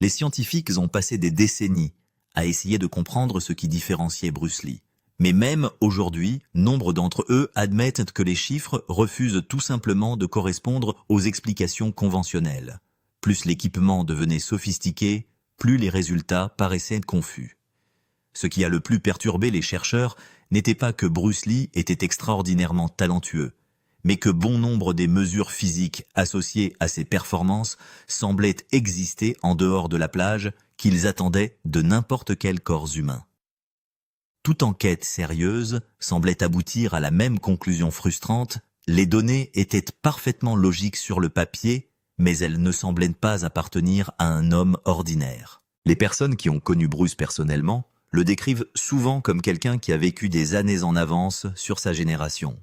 Les scientifiques ont passé des décennies à essayer de comprendre ce qui différenciait Bruce Lee. Mais même aujourd'hui, nombre d'entre eux admettent que les chiffres refusent tout simplement de correspondre aux explications conventionnelles. Plus l'équipement devenait sophistiqué, plus les résultats paraissaient confus. Ce qui a le plus perturbé les chercheurs n'était pas que Bruce Lee était extraordinairement talentueux, mais que bon nombre des mesures physiques associées à ses performances semblaient exister en dehors de la plage qu'ils attendaient de n'importe quel corps humain. Toute enquête sérieuse semblait aboutir à la même conclusion frustrante, les données étaient parfaitement logiques sur le papier, mais elles ne semblaient pas appartenir à un homme ordinaire. Les personnes qui ont connu Bruce personnellement le décrivent souvent comme quelqu'un qui a vécu des années en avance sur sa génération.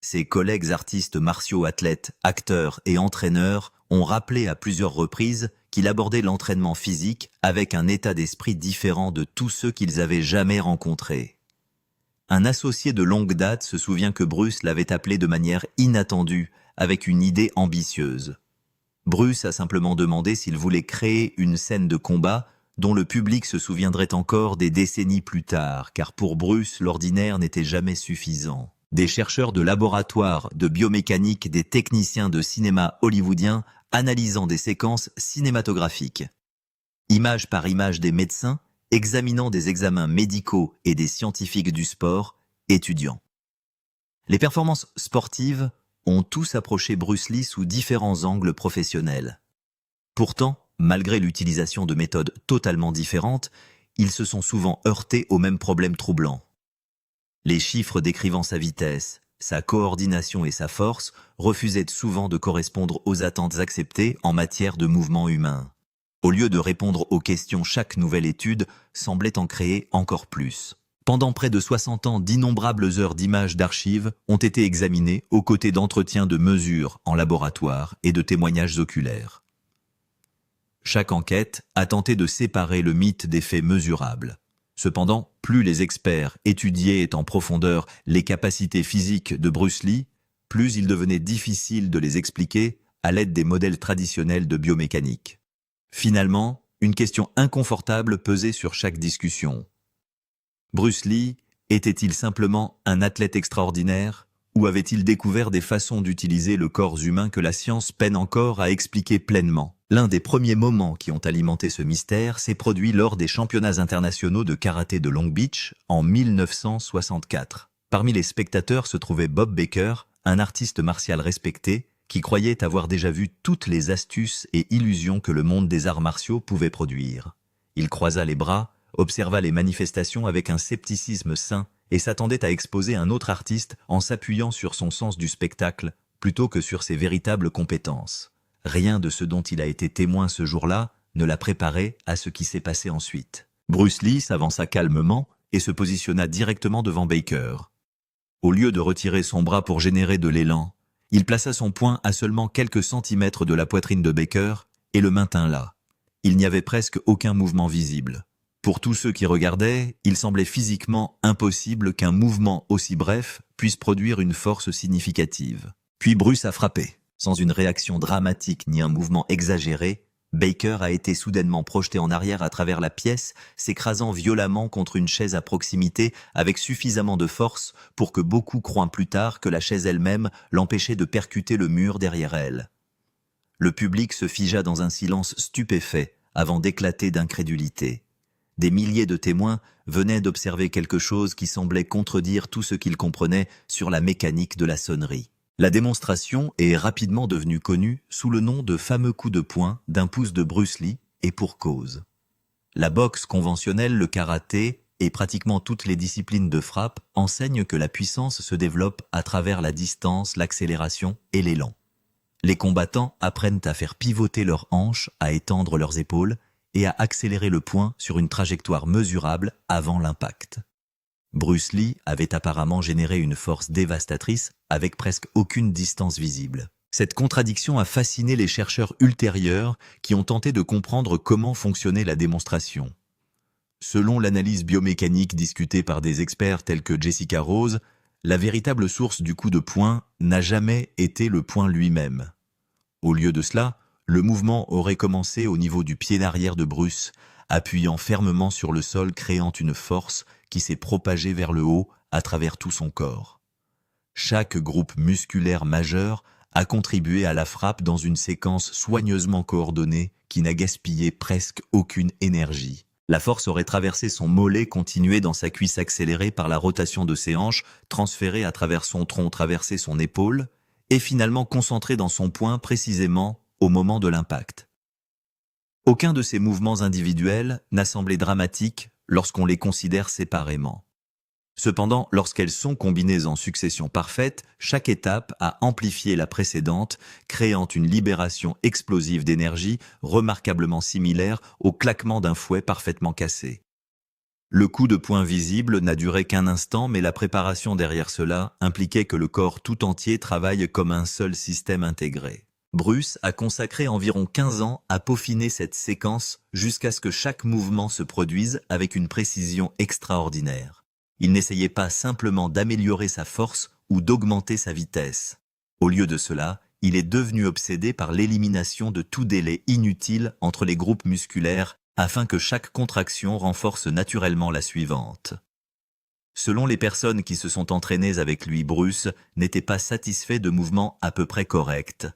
Ses collègues artistes martiaux athlètes, acteurs et entraîneurs ont rappelé à plusieurs reprises qu'il abordait l'entraînement physique avec un état d'esprit différent de tous ceux qu'ils avaient jamais rencontrés. Un associé de longue date se souvient que Bruce l'avait appelé de manière inattendue, avec une idée ambitieuse. Bruce a simplement demandé s'il voulait créer une scène de combat dont le public se souviendrait encore des décennies plus tard, car pour Bruce, l'ordinaire n'était jamais suffisant. Des chercheurs de laboratoire de biomécanique, des techniciens de cinéma hollywoodien analysant des séquences cinématographiques. Image par image des médecins, examinant des examens médicaux et des scientifiques du sport, étudiants. Les performances sportives ont tous approché Bruce Lee sous différents angles professionnels. Pourtant, malgré l'utilisation de méthodes totalement différentes, ils se sont souvent heurtés aux mêmes problèmes troublants. Les chiffres décrivant sa vitesse, sa coordination et sa force refusaient souvent de correspondre aux attentes acceptées en matière de mouvement humain. Au lieu de répondre aux questions, chaque nouvelle étude semblait en créer encore plus. Pendant près de 60 ans, d'innombrables heures d'images d'archives ont été examinées aux côtés d'entretiens de mesures en laboratoire et de témoignages oculaires. Chaque enquête a tenté de séparer le mythe des faits mesurables. Cependant, plus les experts étudiaient en profondeur les capacités physiques de Bruce Lee, plus il devenait difficile de les expliquer à l'aide des modèles traditionnels de biomécanique. Finalement, une question inconfortable pesait sur chaque discussion. Bruce Lee était-il simplement un athlète extraordinaire ou avait-il découvert des façons d'utiliser le corps humain que la science peine encore à expliquer pleinement ? L'un des premiers moments qui ont alimenté ce mystère s'est produit lors des championnats internationaux de karaté de Long Beach en 1964. Parmi les spectateurs se trouvait Bob Baker, un artiste martial respecté, qui croyait avoir déjà vu toutes les astuces et illusions que le monde des arts martiaux pouvait produire. Il croisa les bras, observa les manifestations avec un scepticisme sain et s'attendait à exposer un autre artiste en s'appuyant sur son sens du spectacle plutôt que sur ses véritables compétences. Rien de ce dont il a été témoin ce jour-là ne l'a préparé à ce qui s'est passé ensuite. Bruce Lee s'avança calmement et se positionna directement devant Baker. Au lieu de retirer son bras pour générer de l'élan, il plaça son poing à seulement quelques centimètres de la poitrine de Baker et le maintint là. Il n'y avait presque aucun mouvement visible. Pour tous ceux qui regardaient, il semblait physiquement impossible qu'un mouvement aussi bref puisse produire une force significative. Puis Bruce a frappé. Sans une réaction dramatique ni un mouvement exagéré, Baker a été soudainement projeté en arrière à travers la pièce, s'écrasant violemment contre une chaise à proximité avec suffisamment de force pour que beaucoup croient plus tard que la chaise elle-même l'empêchait de percuter le mur derrière elle. Le public se figea dans un silence stupéfait avant d'éclater d'incrédulité. Des milliers de témoins venaient d'observer quelque chose qui semblait contredire tout ce qu'ils comprenaient sur la mécanique de la sonnerie. La démonstration est rapidement devenue connue sous le nom de fameux coup de poing d'un pouce de Bruce Lee, et pour cause. La boxe conventionnelle, le karaté et pratiquement toutes les disciplines de frappe enseignent que la puissance se développe à travers la distance, l'accélération et l'élan. Les combattants apprennent à faire pivoter leurs hanches, à étendre leurs épaules et à accélérer le poing sur une trajectoire mesurable avant l'impact. Bruce Lee avait apparemment généré une force dévastatrice avec presque aucune distance visible. Cette contradiction a fasciné les chercheurs ultérieurs qui ont tenté de comprendre comment fonctionnait la démonstration. Selon l'analyse biomécanique discutée par des experts tels que Jessica Rose, la véritable source du coup de poing n'a jamais été le poing lui-même. Au lieu de cela, Le mouvement aurait commencé au niveau du pied arrière de Bruce, appuyant fermement sur le sol, créant une force qui s'est propagée vers le haut à travers tout son corps. Chaque groupe musculaire majeur a contribué à la frappe dans une séquence soigneusement coordonnée qui n'a gaspillé presque aucune énergie. La force aurait traversé son mollet, continué dans sa cuisse accélérée par la rotation de ses hanches, transférée à travers son tronc, traversé son épaule, et finalement concentrée dans son poing précisément au moment de l'impact. Aucun de ces mouvements individuels n'a semblé dramatique lorsqu'on les considère séparément. Cependant, lorsqu'elles sont combinées en succession parfaite, chaque étape a amplifié la précédente, créant une libération explosive d'énergie remarquablement similaire au claquement d'un fouet parfaitement cassé. Le coup de poing visible n'a duré qu'un instant, mais la préparation derrière cela impliquait que le corps tout entier travaille comme un seul système intégré. Bruce a consacré environ 15 ans à peaufiner cette séquence jusqu'à ce que chaque mouvement se produise avec une précision extraordinaire. Il n'essayait pas simplement d'améliorer sa force ou d'augmenter sa vitesse. Au lieu de cela, il est devenu obsédé par l'élimination de tout délai inutile entre les groupes musculaires afin que chaque contraction renforce naturellement la suivante. Selon les personnes qui se sont entraînées avec lui, Bruce n'était pas satisfait de mouvements à peu près corrects.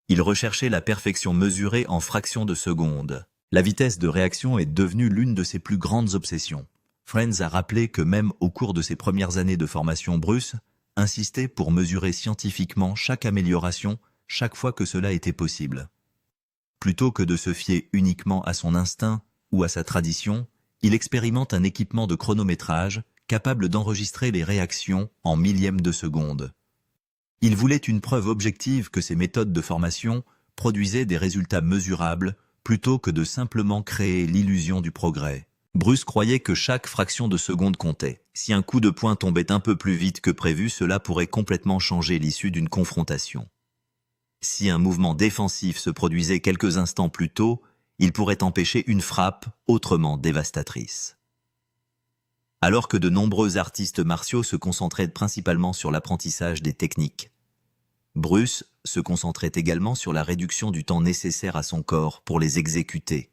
Il recherchait la perfection mesurée en fractions de seconde. La vitesse de réaction est devenue l'une de ses plus grandes obsessions. Friends a rappelé que même au cours de ses premières années de formation, Bruce insistait pour mesurer scientifiquement chaque amélioration chaque fois que cela était possible. Plutôt que de se fier uniquement à son instinct ou à sa tradition, il expérimente un équipement de chronométrage capable d'enregistrer les réactions en millièmes de seconde. Il voulait une preuve objective que ces méthodes de formation produisaient des résultats mesurables plutôt que de simplement créer l'illusion du progrès. Bruce croyait que chaque fraction de seconde comptait. Si un coup de poing tombait un peu plus vite que prévu, cela pourrait complètement changer l'issue d'une confrontation. Si un mouvement défensif se produisait quelques instants plus tôt, il pourrait empêcher une frappe autrement dévastatrice. Alors que de nombreux artistes martiaux se concentraient principalement sur l'apprentissage des techniques, Bruce se concentrait également sur la réduction du temps nécessaire à son corps pour les exécuter.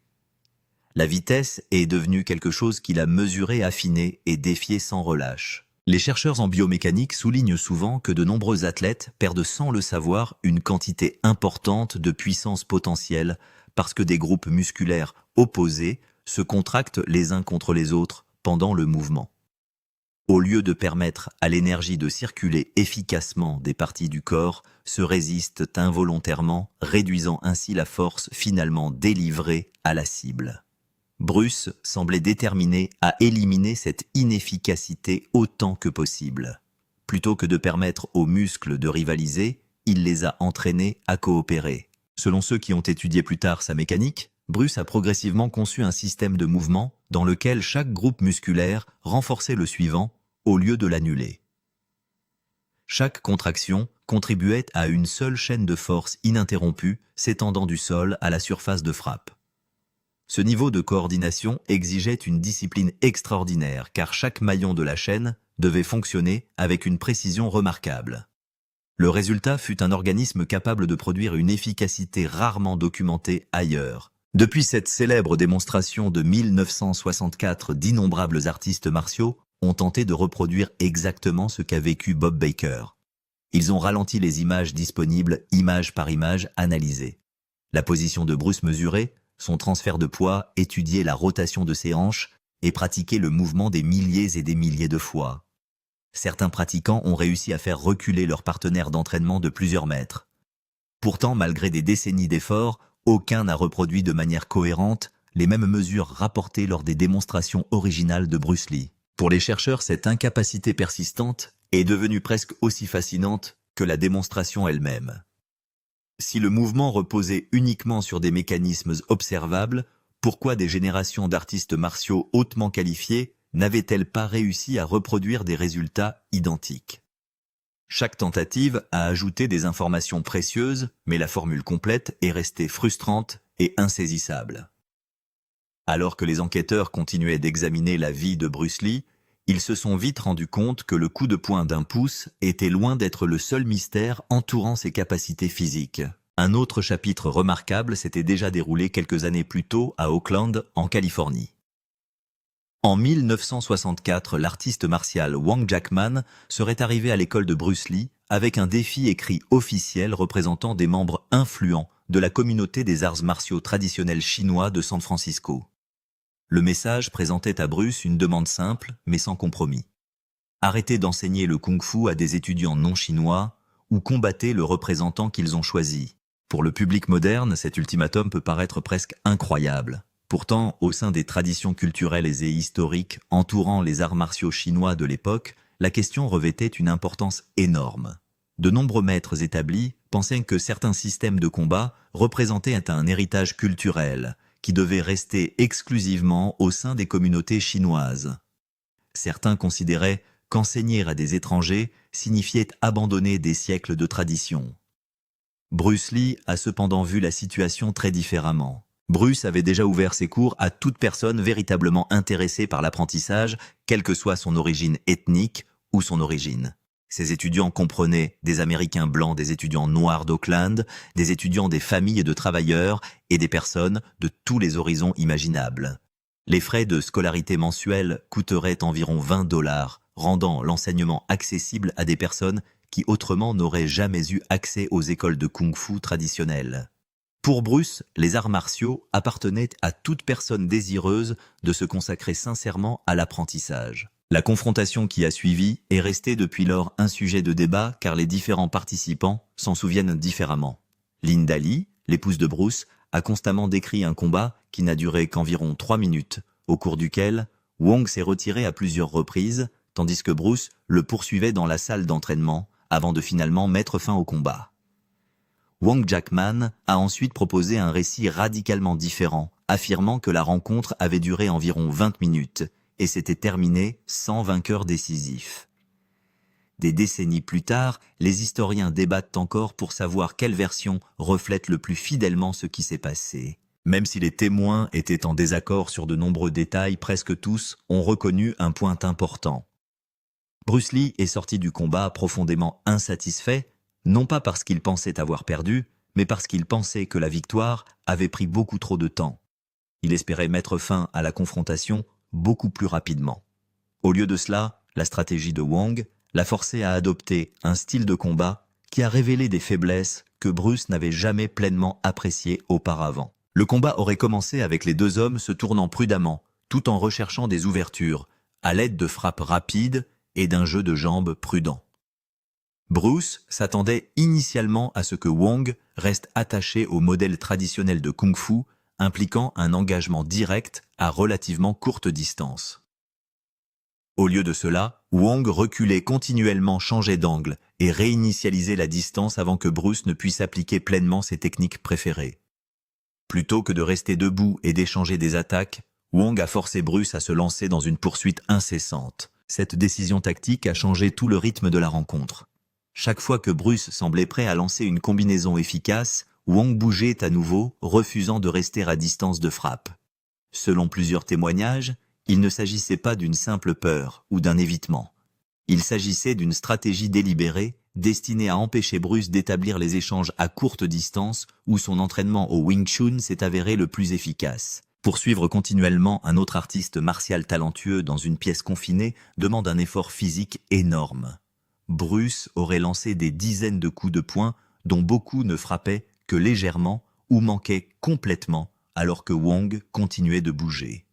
La vitesse est devenue quelque chose qu'il a mesuré, affiné et défié sans relâche. Les chercheurs en biomécanique soulignent souvent que de nombreux athlètes perdent sans le savoir une quantité importante de puissance potentielle parce que des groupes musculaires opposés se contractent les uns contre les autres pendant le mouvement. Au lieu de permettre à l'énergie de circuler efficacement des parties du corps, se résistent involontairement, réduisant ainsi la force finalement délivrée à la cible. Bruce semblait déterminé à éliminer cette inefficacité autant que possible. Plutôt que de permettre aux muscles de rivaliser, il les a entraînés à coopérer. Selon ceux qui ont étudié plus tard sa mécanique, Bruce a progressivement conçu un système de mouvement dans lequel chaque groupe musculaire renforçait le suivant au lieu de l'annuler. Chaque contraction contribuait à une seule chaîne de force ininterrompue s'étendant du sol à la surface de frappe. Ce niveau de coordination exigeait une discipline extraordinaire car chaque maillon de la chaîne devait fonctionner avec une précision remarquable. Le résultat fut un organisme capable de produire une efficacité rarement documentée ailleurs. Depuis cette célèbre démonstration de 1964, d'innombrables artistes martiaux ont tenté de reproduire exactement ce qu'a vécu Bob Baker. Ils ont ralenti les images disponibles, image par image, analysées. La position de Bruce mesurée, son transfert de poids, étudier la rotation de ses hanches et pratiquer le mouvement des milliers et des milliers de fois. Certains pratiquants ont réussi à faire reculer leurs partenaires d'entraînement de plusieurs mètres. Pourtant, malgré des décennies d'efforts, aucun n'a reproduit de manière cohérente les mêmes mesures rapportées lors des démonstrations originales de Bruce Lee. Pour les chercheurs, cette incapacité persistante est devenue presque aussi fascinante que la démonstration elle-même. Si le mouvement reposait uniquement sur des mécanismes observables, pourquoi des générations d'artistes martiaux hautement qualifiés n'avaient-elles pas réussi à reproduire des résultats identiques? Chaque tentative a ajouté des informations précieuses, mais la formule complète est restée frustrante et insaisissable. Alors que les enquêteurs continuaient d'examiner la vie de Bruce Lee, ils se sont vite rendus compte que le coup de poing d'un pouce était loin d'être le seul mystère entourant ses capacités physiques. Un autre chapitre remarquable s'était déjà déroulé quelques années plus tôt à Oakland, en Californie. En 1964, l'artiste martial Wang Jackman serait arrivé à l'école de Bruce Lee avec un défi écrit officiel représentant des membres influents de la communauté des arts martiaux traditionnels chinois de San Francisco. Le message présentait à Bruce une demande simple, mais sans compromis. Arrêtez d'enseigner le kung-fu à des étudiants non chinois ou combattez le représentant qu'ils ont choisi. Pour le public moderne, cet ultimatum peut paraître presque incroyable. Pourtant, au sein des traditions culturelles et historiques entourant les arts martiaux chinois de l'époque, la question revêtait une importance énorme. De nombreux maîtres établis pensaient que certains systèmes de combat représentaient un héritage culturel qui devait rester exclusivement au sein des communautés chinoises. Certains considéraient qu'enseigner à des étrangers signifiait abandonner des siècles de tradition. Bruce Lee a cependant vu la situation très différemment. Bruce avait déjà ouvert ses cours à toute personne véritablement intéressée par l'apprentissage, quelle que soit son origine ethnique ou son origine. Ses étudiants comprenaient des Américains blancs, des étudiants noirs d'Oakland, des étudiants des familles de travailleurs et des personnes de tous les horizons imaginables. Les frais de scolarité mensuels coûteraient environ $20, rendant l'enseignement accessible à des personnes qui autrement n'auraient jamais eu accès aux écoles de kung-fu traditionnelles. Pour Bruce, les arts martiaux appartenaient à toute personne désireuse de se consacrer sincèrement à l'apprentissage. La confrontation qui a suivi est restée depuis lors un sujet de débat car les différents participants s'en souviennent différemment. Linda Lee, l'épouse de Bruce, a constamment décrit un combat qui n'a duré qu'environ 3 minutes, au cours duquel Wong s'est retiré à plusieurs reprises, tandis que Bruce le poursuivait dans la salle d'entraînement avant de finalement mettre fin au combat. Wang Jackman a ensuite proposé un récit radicalement différent, affirmant que la rencontre avait duré environ 20 minutes et s'était terminée sans vainqueur décisif. Des décennies plus tard, les historiens débattent encore pour savoir quelle version reflète le plus fidèlement ce qui s'est passé. Même si les témoins étaient en désaccord sur de nombreux détails, presque tous ont reconnu un point important. Bruce Lee est sorti du combat profondément insatisfait, non pas parce qu'il pensait avoir perdu, mais parce qu'il pensait que la victoire avait pris beaucoup trop de temps. Il espérait mettre fin à la confrontation beaucoup plus rapidement. Au lieu de cela, la stratégie de Wang l'a forcé à adopter un style de combat qui a révélé des faiblesses que Bruce n'avait jamais pleinement appréciées auparavant. Le combat aurait commencé avec les deux hommes se tournant prudemment, tout en recherchant des ouvertures, à l'aide de frappes rapides et d'un jeu de jambes prudent. Bruce s'attendait initialement à ce que Wang reste attaché au modèle traditionnel de kung-fu, impliquant un engagement direct à relativement courte distance. Au lieu de cela, Wang reculait continuellement, changeait d'angle et réinitialisait la distance avant que Bruce ne puisse appliquer pleinement ses techniques préférées. Plutôt que de rester debout et d'échanger des attaques, Wang a forcé Bruce à se lancer dans une poursuite incessante. Cette décision tactique a changé tout le rythme de la rencontre. Chaque fois que Bruce semblait prêt à lancer une combinaison efficace, Wang bougeait à nouveau, refusant de rester à distance de frappe. Selon plusieurs témoignages, il ne s'agissait pas d'une simple peur ou d'un évitement. Il s'agissait d'une stratégie délibérée, destinée à empêcher Bruce d'établir les échanges à courte distance où son entraînement au Wing Chun s'est avéré le plus efficace. Poursuivre continuellement un autre artiste martial talentueux dans une pièce confinée demande un effort physique énorme. Bruce aurait lancé des dizaines de coups de poing dont beaucoup ne frappaient que légèrement ou manquaient complètement alors que Wang continuait de bouger.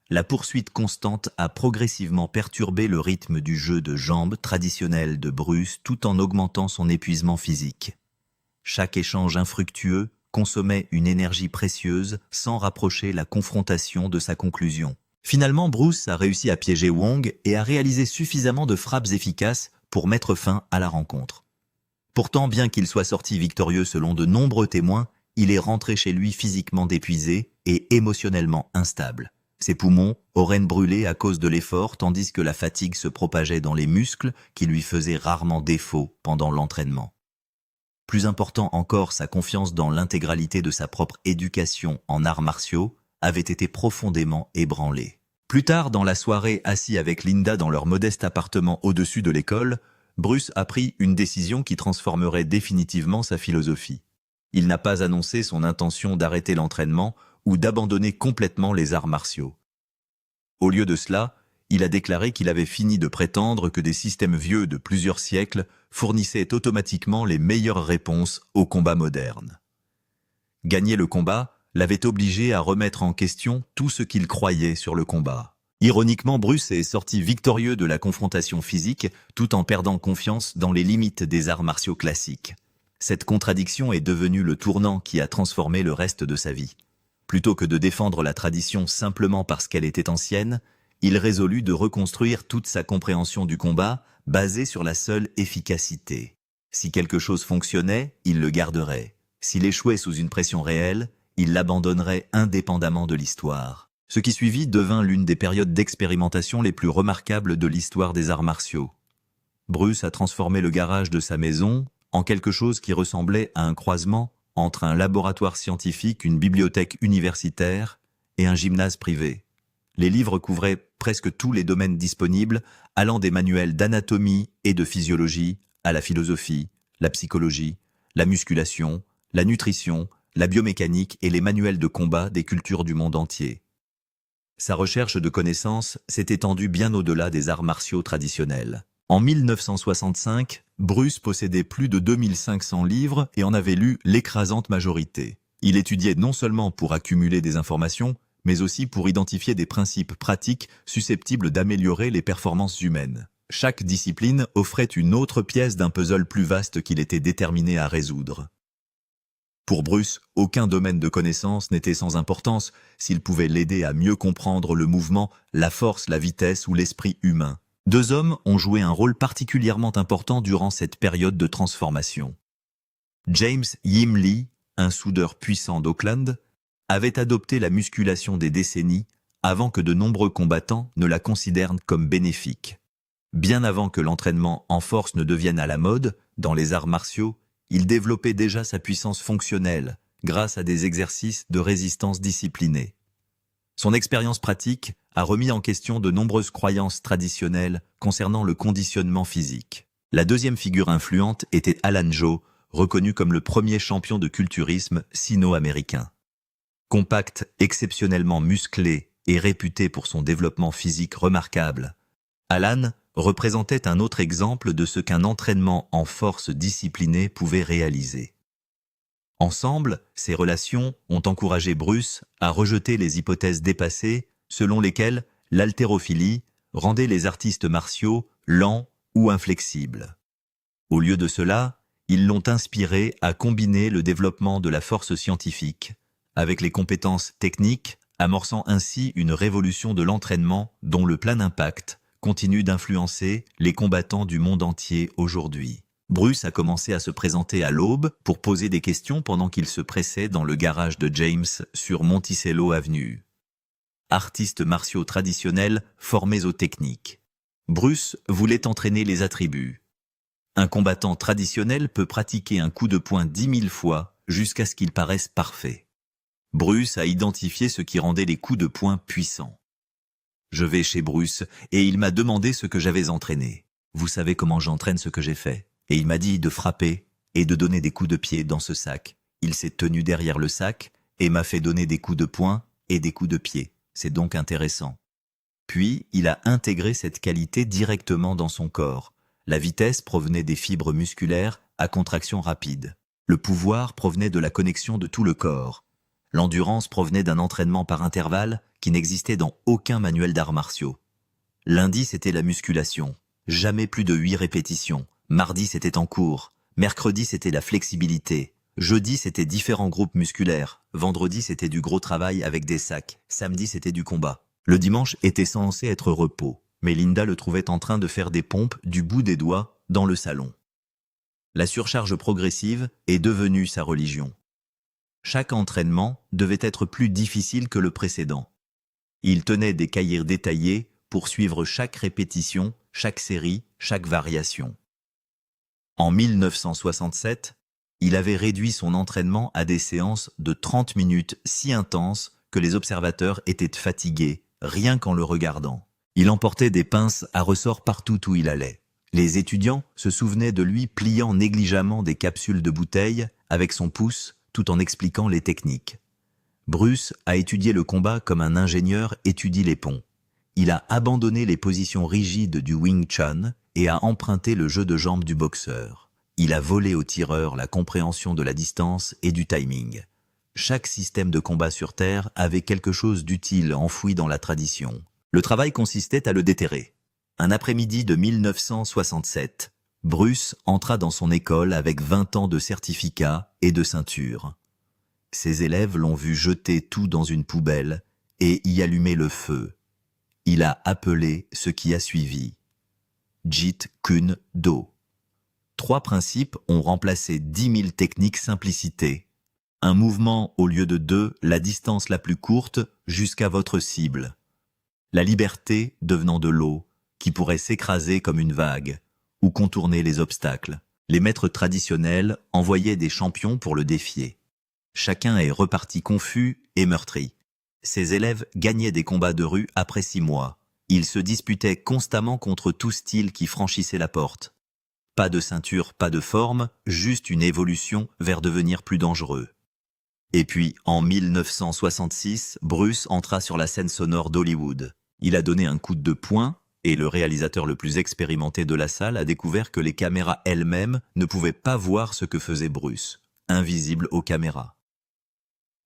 La poursuite constante a progressivement perturbé le rythme du jeu de jambes traditionnel de Bruce tout en augmentant son épuisement physique. Chaque échange infructueux consommait une énergie précieuse sans rapprocher la confrontation de sa conclusion. Finalement, Bruce a réussi à piéger Wang et a réalisé suffisamment de frappes efficaces pour mettre fin à la rencontre. Pourtant, bien qu'il soit sorti victorieux selon de nombreux témoins, il est rentré chez lui physiquement épuisé et émotionnellement instable. Ses poumons auraient brûlé à cause de l'effort, tandis que la fatigue se propageait dans les muscles qui lui faisaient rarement défaut pendant l'entraînement. Plus important encore, sa confiance dans l'intégralité de sa propre éducation en arts martiaux avait été profondément ébranlée. Plus tard dans la soirée, assis avec Linda dans leur modeste appartement au-dessus de l'école, Bruce a pris une décision qui transformerait définitivement sa philosophie. Il n'a pas annoncé son intention d'arrêter l'entraînement ou d'abandonner complètement les arts martiaux. Au lieu de cela, il a déclaré qu'il avait fini de prétendre que des systèmes vieux de plusieurs siècles fournissaient automatiquement les meilleures réponses aux combats modernes. Gagner le combat l'avait obligé à remettre en question tout ce qu'il croyait sur le combat. Ironiquement, Bruce est sorti victorieux de la confrontation physique tout en perdant confiance dans les limites des arts martiaux classiques. Cette contradiction est devenue le tournant qui a transformé le reste de sa vie. Plutôt que de défendre la tradition simplement parce qu'elle était ancienne, il résolut de reconstruire toute sa compréhension du combat basée sur la seule efficacité. Si quelque chose fonctionnait, il le garderait. S'il échouait sous une pression réelle, il l'abandonnerait indépendamment de l'histoire. Ce qui suivit devint l'une des périodes d'expérimentation les plus remarquables de l'histoire des arts martiaux. Bruce a transformé le garage de sa maison en quelque chose qui ressemblait à un croisement entre un laboratoire scientifique, une bibliothèque universitaire et un gymnase privé. Les livres couvraient presque tous les domaines disponibles, allant des manuels d'anatomie et de physiologie à la philosophie, la psychologie, la musculation, la nutrition, la biomécanique et les manuels de combat des cultures du monde entier. Sa recherche de connaissances s'est étendue bien au-delà des arts martiaux traditionnels. En 1965, Bruce possédait plus de 2500 livres et en avait lu l'écrasante majorité. Il étudiait non seulement pour accumuler des informations, mais aussi pour identifier des principes pratiques susceptibles d'améliorer les performances humaines. Chaque discipline offrait une autre pièce d'un puzzle plus vaste qu'il était déterminé à résoudre. Pour Bruce, aucun domaine de connaissance n'était sans importance s'il pouvait l'aider à mieux comprendre le mouvement, la force, la vitesse ou l'esprit humain. Deux hommes ont joué un rôle particulièrement important durant cette période de transformation. James Yim Lee, un soudeur puissant d'Auckland, avait adopté la musculation des décennies avant que de nombreux combattants ne la considèrent comme bénéfique. Bien avant que l'entraînement en force ne devienne à la mode, dans les arts martiaux, il développait déjà sa puissance fonctionnelle grâce à des exercices de résistance disciplinés. Son expérience pratique a remis en question de nombreuses croyances traditionnelles concernant le conditionnement physique. La deuxième figure influente était Alan Joe, reconnu comme le premier champion de culturisme sino-américain. Compact, exceptionnellement musclé et réputé pour son développement physique remarquable, Alan représentait un autre exemple de ce qu'un entraînement en force discipliné pouvait réaliser. Ensemble, ces relations ont encouragé Bruce à rejeter les hypothèses dépassées selon lesquelles l'haltérophilie rendait les artistes martiaux lents ou inflexibles. Au lieu de cela, ils l'ont inspiré à combiner le développement de la force scientifique avec les compétences techniques, amorçant ainsi une révolution de l'entraînement dont le plein impact continue d'influencer les combattants du monde entier aujourd'hui. Bruce a commencé à se présenter à l'aube pour poser des questions pendant qu'il se pressait dans le garage de James sur Monticello Avenue. Artistes martiaux traditionnels formés aux techniques. Bruce voulait entraîner les attributs. Un combattant traditionnel peut pratiquer un coup de poing 10 000 fois jusqu'à ce qu'il paraisse parfait. Bruce a identifié ce qui rendait les coups de poing puissants. Je vais chez Bruce et il m'a demandé ce que j'avais entraîné. Vous savez comment j'entraîne ce que j'ai fait? Et il m'a dit de frapper et de donner des coups de pied dans ce sac. Il s'est tenu derrière le sac et m'a fait donner des coups de poing et des coups de pied. C'est donc intéressant. Puis, il a intégré cette qualité directement dans son corps. La vitesse provenait des fibres musculaires à contraction rapide. Le pouvoir provenait de la connexion de tout le corps. L'endurance provenait d'un entraînement par intervalle qui n'existait dans aucun manuel d'arts martiaux. Lundi, c'était la musculation. Jamais plus de 8 répétitions. Mardi, c'était en cours. Mercredi, c'était la flexibilité. Jeudi, c'était différents groupes musculaires. Vendredi, c'était du gros travail avec des sacs. Samedi, c'était du combat. Le dimanche était censé être repos. Mais Linda le trouvait en train de faire des pompes du bout des doigts dans le salon. La surcharge progressive est devenue sa religion. Chaque entraînement devait être plus difficile que le précédent. Il tenait des cahiers détaillés pour suivre chaque répétition, chaque série, chaque variation. En 1967, il avait réduit son entraînement à des séances de 30 minutes si intenses que les observateurs étaient fatigués, rien qu'en le regardant. Il emportait des pinces à ressort partout où il allait. Les étudiants se souvenaient de lui pliant négligemment des capsules de bouteilles avec son pouce tout en expliquant les techniques. Bruce a étudié le combat comme un ingénieur étudie les ponts. Il a abandonné les positions rigides du Wing Chun et a emprunté le jeu de jambes du boxeur. Il a volé au tireur la compréhension de la distance et du timing. Chaque système de combat sur Terre avait quelque chose d'utile enfoui dans la tradition. Le travail consistait à le déterrer. Un après-midi de 1967, Bruce entra dans son école avec 20 ans de certificat et de ceinture. Ses élèves l'ont vu jeter tout dans une poubelle et y allumer le feu. Il a appelé ce qui a suivi Jeet Kune Do. 3 principes ont remplacé 10 000 techniques simplicité. Un mouvement au lieu de 2, la distance la plus courte jusqu'à votre cible. La liberté devenant de l'eau, qui pourrait s'écraser comme une vague, ou contourner les obstacles. Les maîtres traditionnels envoyaient des champions pour le défier. Chacun est reparti confus et meurtri. Ses élèves gagnaient des combats de rue après 6 mois. Ils se disputaient constamment contre tout style qui franchissait la porte. Pas de ceinture, pas de forme, juste une évolution vers devenir plus dangereux. Et puis, en 1966, Bruce entra sur la scène sonore d'Hollywood. Il a donné un coup de poing, et le réalisateur le plus expérimenté de la salle a découvert que les caméras elles-mêmes ne pouvaient pas voir ce que faisait Bruce, invisible aux caméras.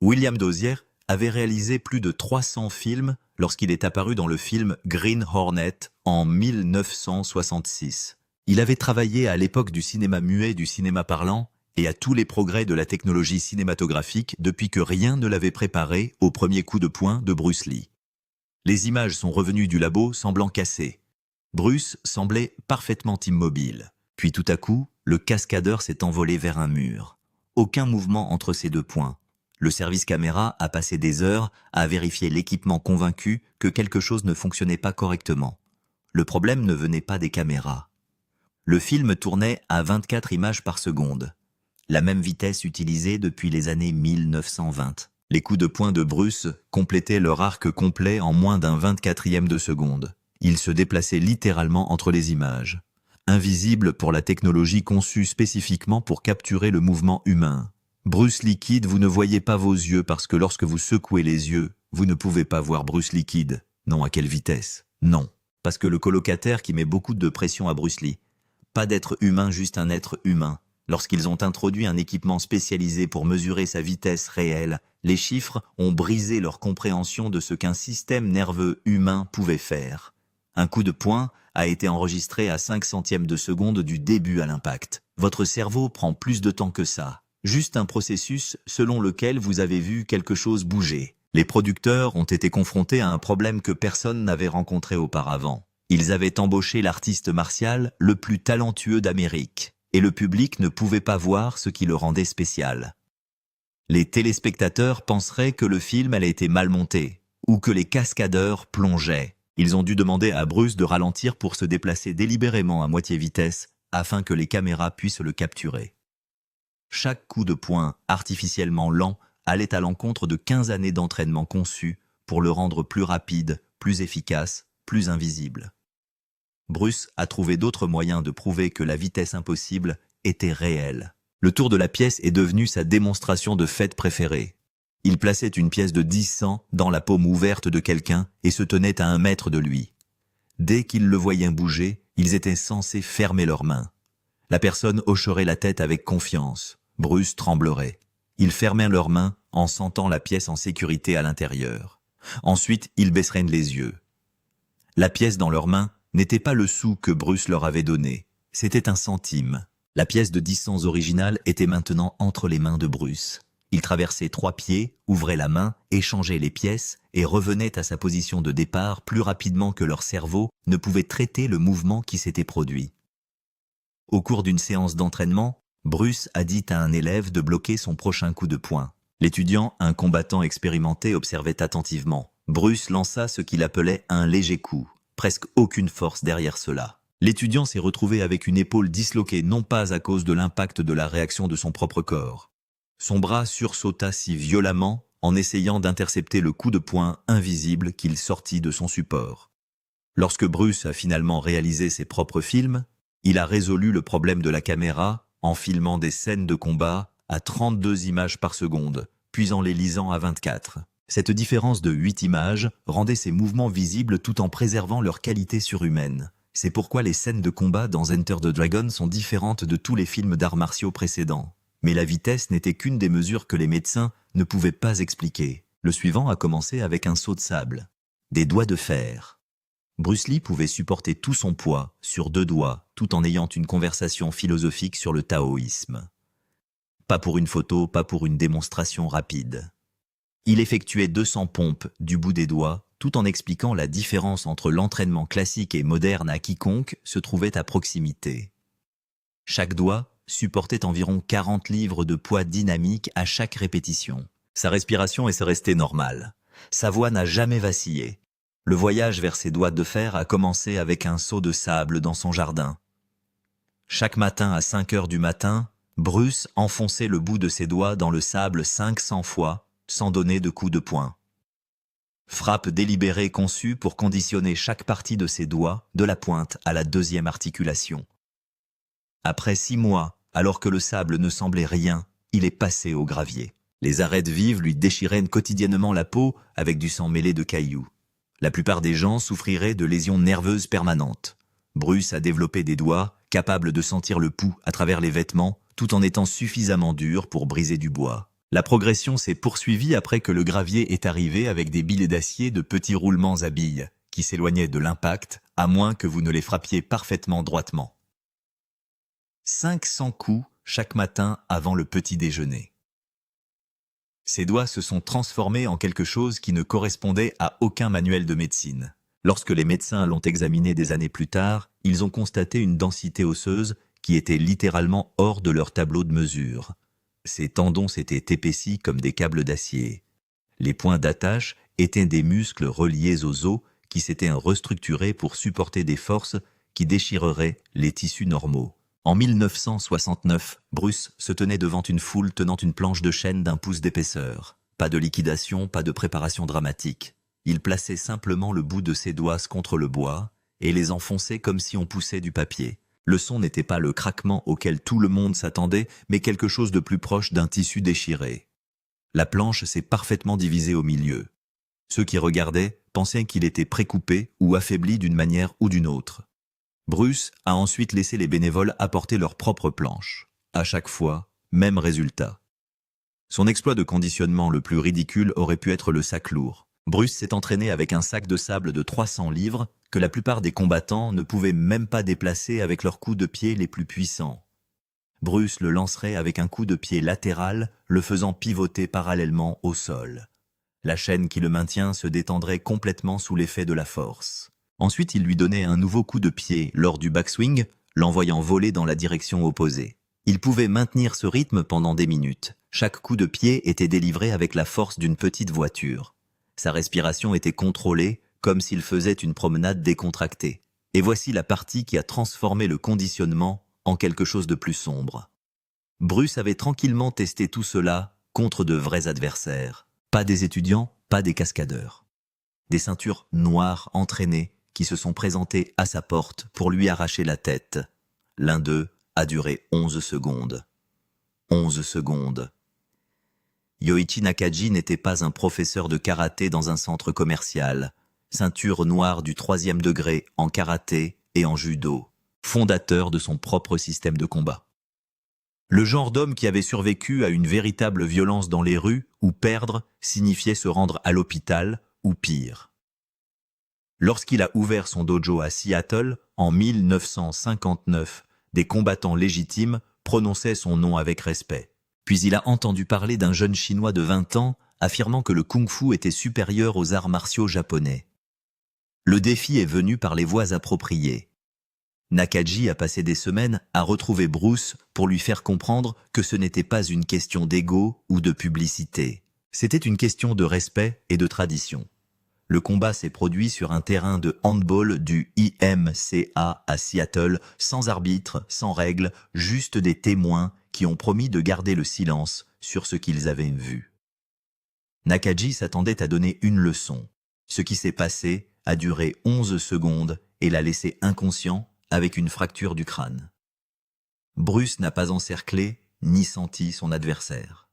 William Dozier avait réalisé plus de 300 films lorsqu'il est apparu dans le film Green Hornet en 1966. Il avait travaillé à l'époque du cinéma muet et du cinéma parlant et à tous les progrès de la technologie cinématographique depuis que rien ne l'avait préparé au premier coup de poing de Bruce Lee. Les images sont revenues du labo semblant cassées. Bruce semblait parfaitement immobile. Puis tout à coup, le cascadeur s'est envolé vers un mur. Aucun mouvement entre ces 2 points. Le service caméra a passé des heures à vérifier l'équipement convaincu que quelque chose ne fonctionnait pas correctement. Le problème ne venait pas des caméras. Le film tournait à 24 images par seconde, la même vitesse utilisée depuis les années 1920. Les coups de poing de Bruce complétaient leur arc complet en moins d'un 24e de seconde. Il se déplaçait littéralement entre les images. Invisible pour la technologie conçue spécifiquement pour capturer le mouvement humain. Bruce liquide, vous ne voyez pas vos yeux parce que lorsque vous secouez les yeux, vous ne pouvez pas voir Bruce liquide. Non, à quelle vitesse? Non, parce que le colocataire qui met beaucoup de pression à Bruce Lee. Pas d'être humain, juste un être humain. Lorsqu'ils ont introduit un équipement spécialisé pour mesurer sa vitesse réelle, les chiffres ont brisé leur compréhension de ce qu'un système nerveux humain pouvait faire. Un coup de poing a été enregistré à 5 centièmes de seconde du début à l'impact. Votre cerveau prend plus de temps que ça. Juste un processus selon lequel vous avez vu quelque chose bouger. Les producteurs ont été confrontés à un problème que personne n'avait rencontré auparavant. Ils avaient embauché l'artiste martial le plus talentueux d'Amérique, et le public ne pouvait pas voir ce qui le rendait spécial. Les téléspectateurs penseraient que le film allait été mal monté, ou que les cascadeurs plongeaient. Ils ont dû demander à Bruce de ralentir pour se déplacer délibérément à moitié vitesse, afin que les caméras puissent le capturer. Chaque coup de poing, artificiellement lent, allait à l'encontre de 15 années d'entraînement conçues pour le rendre plus rapide, plus efficace, plus invisible. Bruce a trouvé d'autres moyens de prouver que la vitesse impossible était réelle. Le tour de la pièce est devenu sa démonstration de fête préférée. Il plaçait une pièce de 10 cents dans la paume ouverte de quelqu'un et se tenait à 1 mètre de lui. Dès qu'ils le voyaient bouger, ils étaient censés fermer leurs mains. La personne hocherait la tête avec confiance. Bruce tremblerait. Ils fermèrent leurs mains en sentant la pièce en sécurité à l'intérieur. Ensuite, ils baisseraient les yeux. La pièce dans leurs mains n'était pas le sou que Bruce leur avait donné. C'était un centime. La pièce de 10 cents originale était maintenant entre les mains de Bruce. Il traversait 3 pieds, ouvrait la main, échangeait les pièces et revenait à sa position de départ plus rapidement que leur cerveau ne pouvait traiter le mouvement qui s'était produit. Au cours d'une séance d'entraînement, Bruce a dit à un élève de bloquer son prochain coup de poing. L'étudiant, un combattant expérimenté, observait attentivement. Bruce lança ce qu'il appelait un léger coup. Presque aucune force derrière cela. L'étudiant s'est retrouvé avec une épaule disloquée non pas à cause de l'impact de la réaction de son propre corps. Son bras sursauta si violemment en essayant d'intercepter le coup de poing invisible qu'il sortit de son support. Lorsque Bruce a finalement réalisé ses propres films, il a résolu le problème de la caméra en filmant des scènes de combat à 32 images par seconde, puis en les lisant à 24. Cette différence de 8 images rendait ces mouvements visibles tout en préservant leur qualité surhumaine. C'est pourquoi les scènes de combat dans Enter the Dragon sont différentes de tous les films d'arts martiaux précédents. Mais la vitesse n'était qu'une des mesures que les médecins ne pouvaient pas expliquer. Le suivant a commencé avec un saut de sable. Des doigts de fer. Bruce Lee pouvait supporter tout son poids sur 2 doigts, tout en ayant une conversation philosophique sur le taoïsme. Pas pour une photo, pas pour une démonstration rapide. Il effectuait 200 pompes du bout des doigts, tout en expliquant la différence entre l'entraînement classique et moderne à quiconque se trouvait à proximité. Chaque doigt supportait environ 40 livres de poids dynamique à chaque répétition. Sa respiration est restée normale. Sa voix n'a jamais vacillé. Le voyage vers ses doigts de fer a commencé avec un seau de sable dans son jardin. Chaque matin à 5 heures du matin, Bruce enfonçait le bout de ses doigts dans le sable 500 fois, sans donner de coup de poing. Frappe délibérée conçue pour conditionner chaque partie de ses doigts, de la pointe à la deuxième articulation. Après 6 mois, alors que le sable ne semblait rien, il est passé au gravier. Les arêtes vives lui déchiraient quotidiennement la peau avec du sang mêlé de cailloux. La plupart des gens souffriraient de lésions nerveuses permanentes. Bruce a développé des doigts capables de sentir le pouls à travers les vêtements, tout en étant suffisamment durs pour briser du bois. La progression s'est poursuivie après que le gravier est arrivé avec des billets d'acier de petits roulements à billes, qui s'éloignaient de l'impact, à moins que vous ne les frappiez parfaitement droitement. 500 coups chaque matin avant le petit déjeuner. Ses doigts se sont transformés en quelque chose qui ne correspondait à aucun manuel de médecine. Lorsque les médecins l'ont examiné des années plus tard, ils ont constaté une densité osseuse qui était littéralement hors de leur tableau de mesure. Ses tendons s'étaient épaissis comme des câbles d'acier. Les points d'attache étaient des muscles reliés aux os qui s'étaient restructurés pour supporter des forces qui déchireraient les tissus normaux. En 1969, Bruce se tenait devant une foule tenant une planche de chêne d'1 pouce d'épaisseur. Pas de liquidation, pas de préparation dramatique. Il plaçait simplement le bout de ses doigts contre le bois et les enfonçait comme si on poussait du papier. Le son n'était pas le craquement auquel tout le monde s'attendait, mais quelque chose de plus proche d'un tissu déchiré. La planche s'est parfaitement divisée au milieu. Ceux qui regardaient pensaient qu'il était précoupé ou affaibli d'une manière ou d'une autre. Bruce a ensuite laissé les bénévoles apporter leur propre planche. À chaque fois, même résultat. Son exploit de conditionnement le plus ridicule aurait pu être le sac lourd. Bruce s'est entraîné avec un sac de sable de 300 livres que la plupart des combattants ne pouvaient même pas déplacer avec leurs coups de pied les plus puissants. Bruce le lancerait avec un coup de pied latéral, le faisant pivoter parallèlement au sol. La chaîne qui le maintient se détendrait complètement sous l'effet de la force. Ensuite, il lui donnait un nouveau coup de pied lors du backswing, l'envoyant voler dans la direction opposée. Il pouvait maintenir ce rythme pendant des minutes. Chaque coup de pied était délivré avec la force d'une petite voiture. Sa respiration était contrôlée, comme s'il faisait une promenade décontractée. Et voici la partie qui a transformé le conditionnement en quelque chose de plus sombre. Bruce avait tranquillement testé tout cela contre de vrais adversaires. Pas des étudiants, pas des cascadeurs. Des ceintures noires entraînées qui se sont présentées à sa porte pour lui arracher la tête. L'un d'eux a duré 11 secondes. 11 secondes. Yoichi Nakagi n'était pas un professeur de karaté dans un centre commercial. Ceinture noire du 3e degré en karaté et en judo. Fondateur de son propre système de combat. Le genre d'homme qui avait survécu à une véritable violence dans les rues où perdre signifiait se rendre à l'hôpital ou pire. Lorsqu'il a ouvert son dojo à Seattle en 1959, des combattants légitimes prononçaient son nom avec respect. Puis il a entendu parler d'un jeune Chinois de 20 ans affirmant que le kung-fu était supérieur aux arts martiaux japonais. Le défi est venu par les voies appropriées. Nakagi a passé des semaines à retrouver Bruce pour lui faire comprendre que ce n'était pas une question d'ego ou de publicité. C'était une question de respect et de tradition. Le combat s'est produit sur un terrain de handball du IMCA à Seattle, sans arbitre, sans règles, juste des témoins qui ont promis de garder le silence sur ce qu'ils avaient vu. Nakagi s'attendait à donner une leçon. Ce qui s'est passé a duré 11 secondes et l'a laissé inconscient avec une fracture du crâne. Bruce n'a pas encerclé ni senti son adversaire.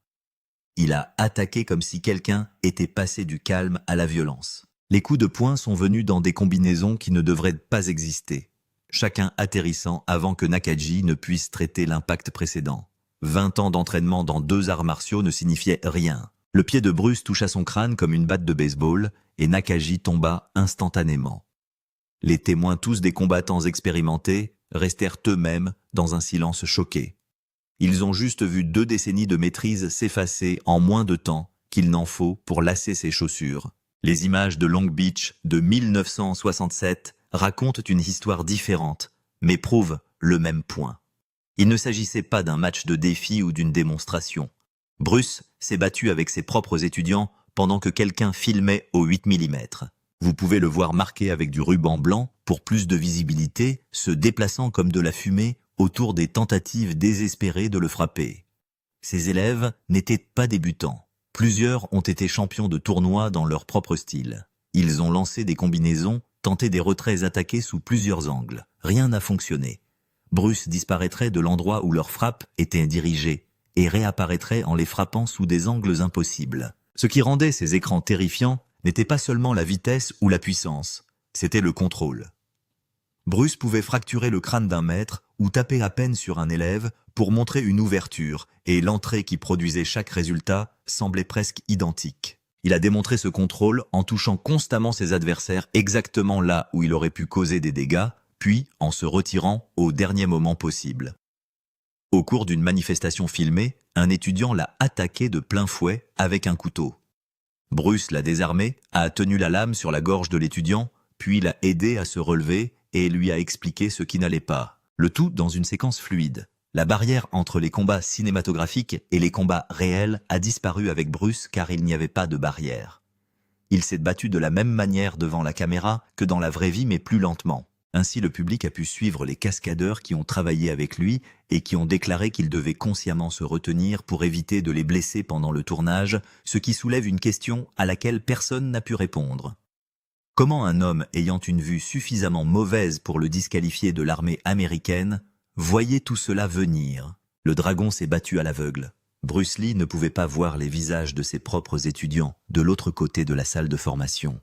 Il a attaqué comme si quelqu'un était passé du calme à la violence. Les coups de poing sont venus dans des combinaisons qui ne devraient pas exister, chacun atterrissant avant que Nakagi ne puisse traiter l'impact précédent. 20 ans d'entraînement dans 2 arts martiaux ne signifiait rien. Le pied de Bruce toucha son crâne comme une batte de baseball et Nakagi tomba instantanément. Les témoins, tous des combattants expérimentés, restèrent eux-mêmes dans un silence choqué. Ils ont juste vu 2 décennies de maîtrise s'effacer en moins de temps qu'il n'en faut pour lasser ses chaussures. Les images de Long Beach de 1967 racontent une histoire différente, mais prouvent le même point. Il ne s'agissait pas d'un match de défi ou d'une démonstration. Bruce s'est battu avec ses propres étudiants pendant que quelqu'un filmait au 8 mm. Vous pouvez le voir marqué avec du ruban blanc pour plus de visibilité, se déplaçant comme de la fumée autour des tentatives désespérées de le frapper. Ses élèves n'étaient pas débutants. Plusieurs ont été champions de tournois dans leur propre style. Ils ont lancé des combinaisons, tenté des retraits attaqués sous plusieurs angles. Rien n'a fonctionné. Bruce disparaîtrait de l'endroit où leur frappe était dirigée et réapparaîtrait en les frappant sous des angles impossibles. Ce qui rendait ces écrans terrifiants n'était pas seulement la vitesse ou la puissance, c'était le contrôle. Bruce pouvait fracturer le crâne d'un maître ou taper à peine sur un élève pour montrer une ouverture, et l'entrée qui produisait chaque résultat semblait presque identique. Il a démontré ce contrôle en touchant constamment ses adversaires exactement là où il aurait pu causer des dégâts, puis en se retirant au dernier moment possible. Au cours d'une manifestation filmée, un étudiant l'a attaqué de plein fouet avec un couteau. Bruce l'a désarmé, a tenu la lame sur la gorge de l'étudiant, puis l'a aidé à se relever et lui a expliqué ce qui n'allait pas. Le tout dans une séquence fluide. La barrière entre les combats cinématographiques et les combats réels a disparu avec Bruce car il n'y avait pas de barrière. Il s'est battu de la même manière devant la caméra que dans la vraie vie mais plus lentement. Ainsi, le public a pu suivre les cascadeurs qui ont travaillé avec lui et qui ont déclaré qu'ils devaient consciemment se retenir pour éviter de les blesser pendant le tournage, ce qui soulève une question à laquelle personne n'a pu répondre. Comment un homme ayant une vue suffisamment mauvaise pour le disqualifier de l'armée américaine voyait tout cela venir? Le dragon s'est battu à l'aveugle. Bruce Lee ne pouvait pas voir les visages de ses propres étudiants de l'autre côté de la salle de formation.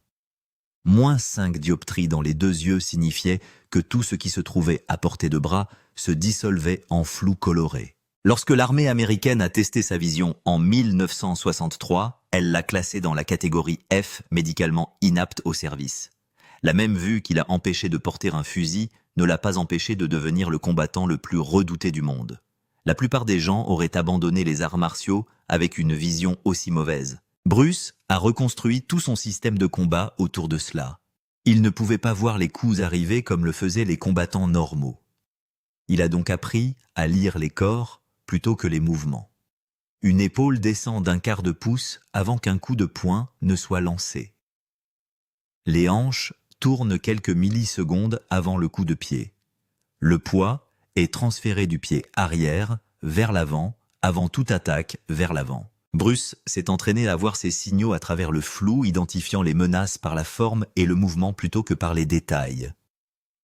-5 dioptries dans les 2 yeux signifiait que tout ce qui se trouvait à portée de bras se dissolvait en flou coloré. Lorsque l'armée américaine a testé sa vision en 1963, elle l'a classé dans la catégorie F, médicalement inapte au service. La même vue qui l'a empêché de porter un fusil ne l'a pas empêché de devenir le combattant le plus redouté du monde. La plupart des gens auraient abandonné les arts martiaux avec une vision aussi mauvaise. Bruce a reconstruit tout son système de combat autour de cela. Il ne pouvait pas voir les coups arriver comme le faisaient les combattants normaux. Il a donc appris à lire les corps plutôt que les mouvements. Une épaule descend d'1/4 de pouce avant qu'un coup de poing ne soit lancé. Les hanches tournent quelques millisecondes avant le coup de pied. Le poids est transféré du pied arrière vers l'avant avant toute attaque vers l'avant. Bruce s'est entraîné à voir ces signaux à travers le flou, identifiant les menaces par la forme et le mouvement plutôt que par les détails.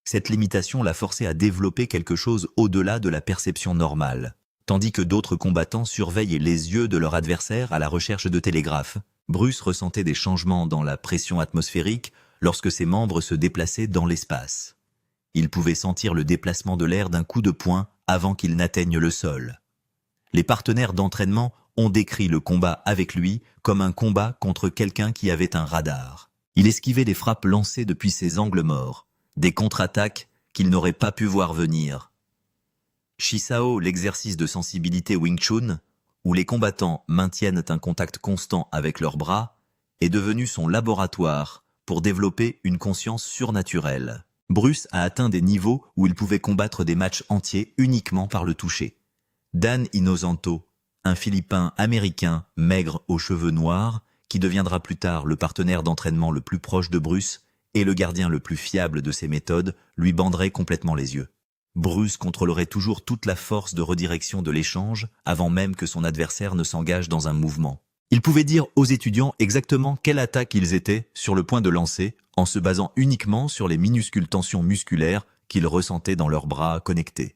Cette limitation l'a forcé à développer quelque chose au-delà de la perception normale. Tandis que d'autres combattants surveillent les yeux de leur adversaire à la recherche de télégraphes, Bruce ressentait des changements dans la pression atmosphérique lorsque ses membres se déplaçaient dans l'espace. Il pouvait sentir le déplacement de l'air d'un coup de poing avant qu'il n'atteigne le sol. Les partenaires d'entraînement ont décrit le combat avec lui comme un combat contre quelqu'un qui avait un radar. Il esquivait les frappes lancées depuis ses angles morts, des contre-attaques qu'il n'aurait pas pu voir venir. Shisao, l'exercice de sensibilité Wing Chun, où les combattants maintiennent un contact constant avec leurs bras, est devenu son laboratoire pour développer une conscience surnaturelle. Bruce a atteint des niveaux où il pouvait combattre des matchs entiers uniquement par le toucher. Dan Inosanto, un Philippin américain maigre aux cheveux noirs, qui deviendra plus tard le partenaire d'entraînement le plus proche de Bruce et le gardien le plus fiable de ses méthodes, lui banderait complètement les yeux. Bruce contrôlerait toujours toute la force de redirection de l'échange avant même que son adversaire ne s'engage dans un mouvement. Il pouvait dire aux étudiants exactement quelle attaque ils étaient sur le point de lancer en se basant uniquement sur les minuscules tensions musculaires qu'ils ressentaient dans leurs bras connectés.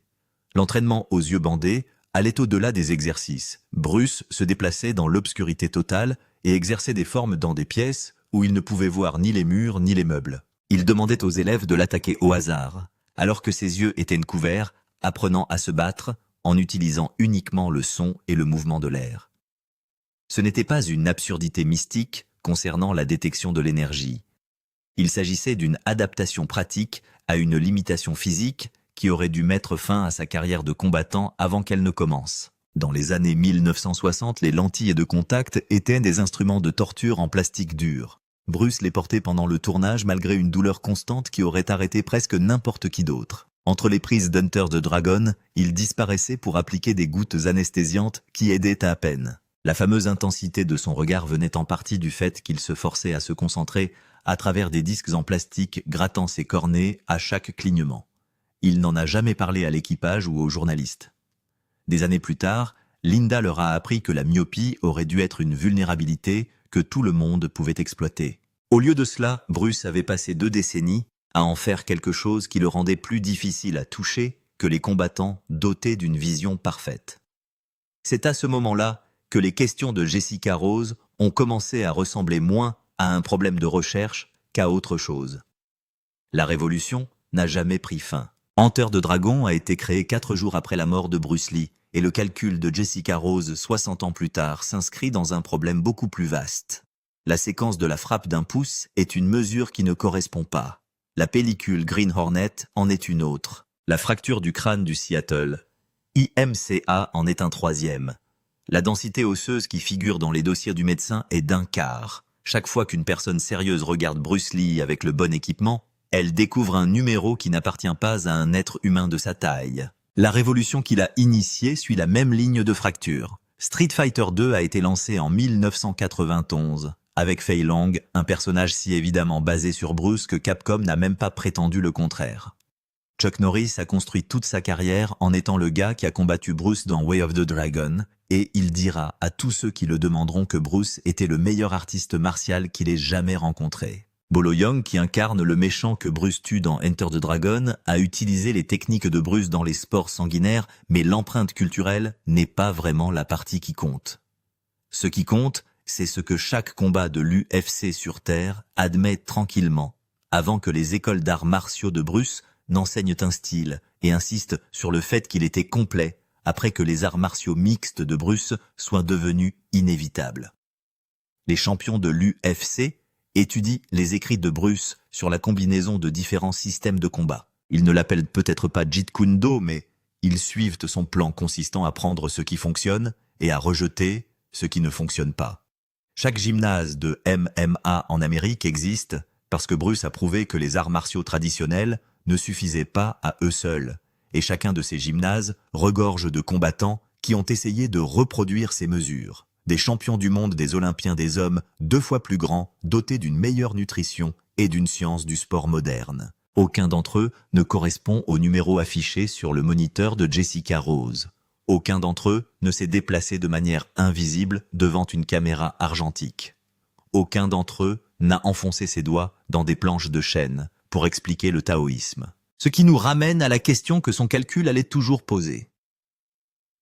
L'entraînement aux yeux bandés allait au-delà des exercices. Bruce se déplaçait dans l'obscurité totale et exerçait des formes dans des pièces où il ne pouvait voir ni les murs ni les meubles. Il demandait aux élèves de l'attaquer au hasard, alors que ses yeux étaient couverts, apprenant à se battre en utilisant uniquement le son et le mouvement de l'air. Ce n'était pas une absurdité mystique concernant la détection de l'énergie. Il s'agissait d'une adaptation pratique à une limitation physique qui aurait dû mettre fin à sa carrière de combattant avant qu'elle ne commence. Dans les années 1960, les lentilles de contact étaient des instruments de torture en plastique dur. Bruce les portait pendant le tournage malgré une douleur constante qui aurait arrêté presque n'importe qui d'autre. Entre les prises d'Enter the Dragon, il disparaissait pour appliquer des gouttes anesthésiantes qui aidaient à peine. La fameuse intensité de son regard venait en partie du fait qu'il se forçait à se concentrer à travers des disques en plastique grattant ses cornets à chaque clignement. Il n'en a jamais parlé à l'équipage ou aux journalistes. Des années plus tard, Linda leur a appris que la myopie aurait dû être une vulnérabilité que tout le monde pouvait exploiter. Au lieu de cela, Bruce avait passé 2 décennies à en faire quelque chose qui le rendait plus difficile à toucher que les combattants dotés d'une vision parfaite. C'est à ce moment-là que les questions de Jessica Rose ont commencé à ressembler moins à un problème de recherche qu'à autre chose. La révolution n'a jamais pris fin. Enter the Dragon a été créé 4 jours après la mort de Bruce Lee, et le calcul de Jessica Rose 60 ans plus tard s'inscrit dans un problème beaucoup plus vaste. La séquence de la frappe d'un pouce est une mesure qui ne correspond pas. La pellicule Green Hornet en est une autre. La fracture du crâne du Seattle, IMCA, en est un 3e. La densité osseuse qui figure dans les dossiers du médecin est d'1/4. Chaque fois qu'une personne sérieuse regarde Bruce Lee avec le bon équipement, elle découvre un numéro qui n'appartient pas à un être humain de sa taille. La révolution qu'il a initiée suit la même ligne de fracture. Street Fighter 2 a été lancé en 1991, avec Fei Long, un personnage si évidemment basé sur Bruce que Capcom n'a même pas prétendu le contraire. Chuck Norris a construit toute sa carrière en étant le gars qui a combattu Bruce dans Way of the Dragon, et il dira à tous ceux qui le demanderont que Bruce était le meilleur artiste martial qu'il ait jamais rencontré. Bolo Yeung, qui incarne le méchant que Bruce tue dans Enter the Dragon, a utilisé les techniques de Bruce dans les sports sanguinaires, mais l'empreinte culturelle n'est pas vraiment la partie qui compte. Ce qui compte, c'est ce que chaque combat de l'UFC sur Terre admet tranquillement, avant que les écoles d'arts martiaux de Bruce n'enseignent un style et insistent sur le fait qu'il était complet après que les arts martiaux mixtes de Bruce soient devenus inévitables. Les champions de l'UFC étudient les écrits de Bruce sur la combinaison de différents systèmes de combat. Ils ne l'appellent peut-être pas Jeet Kune Do, mais ils suivent son plan consistant à prendre ce qui fonctionne et à rejeter ce qui ne fonctionne pas. Chaque gymnase de MMA en Amérique existe parce que Bruce a prouvé que les arts martiaux traditionnels ne suffisaient pas à eux seuls, et chacun de ces gymnases regorge de combattants qui ont essayé de reproduire ces mesures. Des champions du monde, des Olympiens, des hommes 2 fois plus grands, dotés d'une meilleure nutrition et d'une science du sport moderne. Aucun d'entre eux ne correspond au numéro affiché sur le moniteur de Jessica Rose. Aucun d'entre eux ne s'est déplacé de manière invisible devant une caméra argentique. Aucun d'entre eux n'a enfoncé ses doigts dans des planches de chêne pour expliquer le taoïsme. Ce qui nous ramène à la question que son calcul allait toujours poser.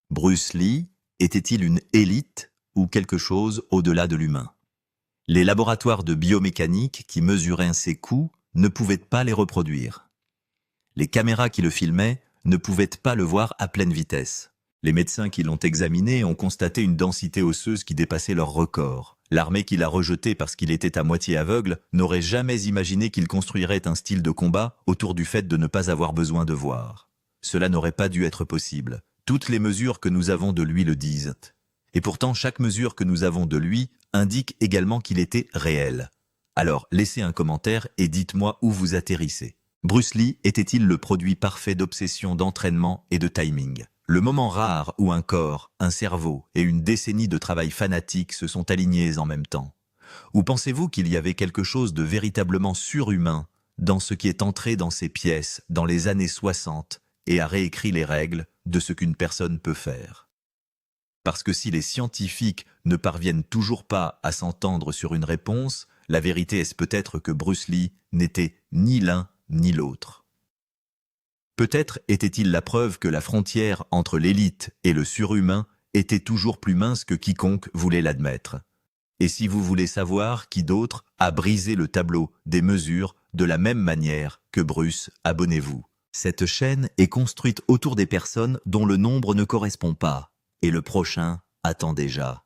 Bruce Lee était-il une élite ou quelque chose au-delà de l'humain? Les laboratoires de biomécanique qui mesuraient ses coups ne pouvaient pas les reproduire. Les caméras qui le filmaient ne pouvaient pas le voir à pleine vitesse. Les médecins qui l'ont examiné ont constaté une densité osseuse qui dépassait leur record. L'armée qui l'a rejeté parce qu'il était à moitié aveugle n'aurait jamais imaginé qu'il construirait un style de combat autour du fait de ne pas avoir besoin de voir. Cela n'aurait pas dû être possible. Toutes les mesures que nous avons de lui le disent. Et pourtant, chaque mesure que nous avons de lui indique également qu'il était réel. Alors, laissez un commentaire et dites-moi où vous atterrissez. Bruce Lee était-il le produit parfait d'obsession, d'entraînement et de timing? Le moment rare où un corps, un cerveau et une décennie de travail fanatique se sont alignés en même temps? Ou pensez-vous qu'il y avait quelque chose de véritablement surhumain dans ce qui est entré dans ces pièces dans les années 60 et a réécrit les règles de ce qu'une personne peut faire? Parce que si les scientifiques ne parviennent toujours pas à s'entendre sur une réponse, la vérité est peut-être que Bruce Lee n'était ni l'un ni l'autre. Peut-être était-il la preuve que la frontière entre l'élite et le surhumain était toujours plus mince que quiconque voulait l'admettre. Et si vous voulez savoir qui d'autre a brisé le tableau des mesures de la même manière que Bruce, abonnez-vous. Cette chaîne est construite autour des personnes dont le nombre ne correspond pas, et le prochain attend déjà.